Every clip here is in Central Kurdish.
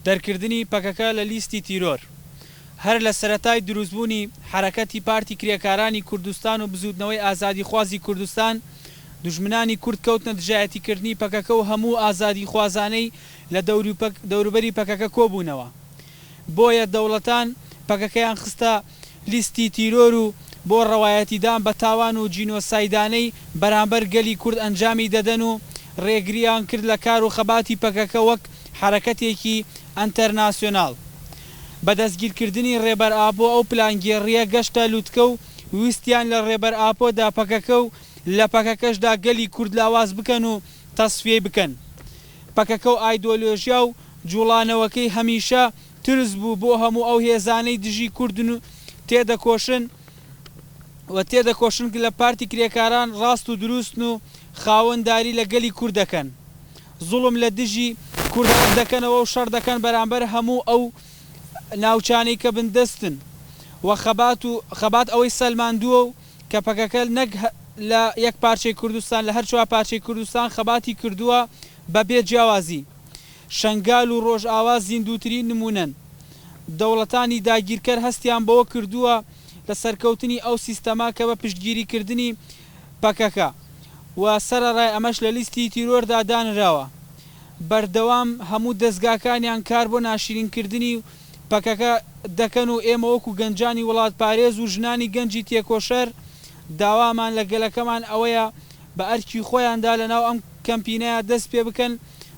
دەرکردنی پەکەکە لە لیستی تیرۆر. هەر لە سەرەتای دروستبوونی حرەکەتی پارتی کرێکارانی کوردستان و بزودنەوەی ئازادیخوازی کوردستان، دوژمنانی کورد کەوتنە دژایەتیکردنی پەکەکە و هەموو ئازادی خوازانەی لە دەوروبەری پەکەکە کۆبوونەوە. بۆیە دەوڵەتان پەکەکەیان خستە لیستی تیرۆر و بۆ ڕەوایەتیدان بە تاوان و جینۆسایدانەی بەرامبەر گەلی کورد ئەنجامی دەدەن و ڕێگریان کرد لە کار و خەباتی پەکەکە وەک حرەکەتێکی ئەنتەرناسیۆناڵ. بەدەستگیرکردنی ڕێبەر ئاپۆ ئەو پلانگێڕیە گەشتە لووتکە و ویستیان لە ڕێبەر ئاپۆدا پەکەکە و لە پەکەکەشدا گەلی کورد لاواز بکەن و تەسفیە بکەن. پەکەکە و ئایدۆلۆژیا و جوڵانەوەکەی هەمیشە ترس بوو بۆ هەموو ئەو هێزانەی دژی کوردن و تێدەکۆشن لە پارتی کرێکاران ڕاست و دروستن و خاوەندداری لە گەلی کورد دەکەن. زوڵم لە دژی کورد دەکەنەوە و شەڕ دەکەن بەرامبەر هەموو ئەو ناوچانەی کە بندەستن و خەبات ئەوەی سەلماندووە و کە پەکەکە نەک لە یەک پارچەی کوردستان لە هەر چوار پارچەی کوردستان خەباتی کردووە بەبێ جیاوازی. شەنگال و ڕۆژئاوا زیندووترین نمونەن. دەوڵەتانی داگیرکەر هەستیان بەوە کردووە لە سەرکەوتنی ئەو سیستەما کە بە پشتگیریکردنی پەکەکە و سەرەڕای ئەمەش لە لیستی تیرۆردا دانراوە. بەردەوام هەموو دەستگاکانیان کار بۆ ناشرینکردنی پەکەکە دەکەن و ئێمە وەکو گەنجانی وڵات پارێز و ژنانی گەنجی تێکۆشەر داوامان لە گەلەکەمان ئەوەیە بە ئەرکی خۆیاندا لەناو ئەم کەمپینەیە دەست پێ بکەن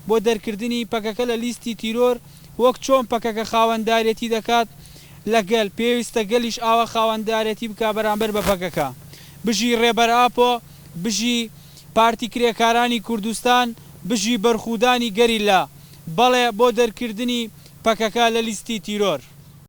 بۆ دەرکردنی پەکەکە لە لیستی تیرۆر وەک چۆن پەکەکە خاوەنددارێتی دەکات لەگەل پێویستە گەلیش ئاوە خاوەنددارێتی بکا بەرامبەر بە پەکەکە. بژی ڕێبەر ئاپۆ، بژی پارتی کرێکارانی کوردستان، بژی بەرخودانی گەریلا، بەڵێ بۆ دەرکردنی پەکەکە لە لیستی تیرۆر.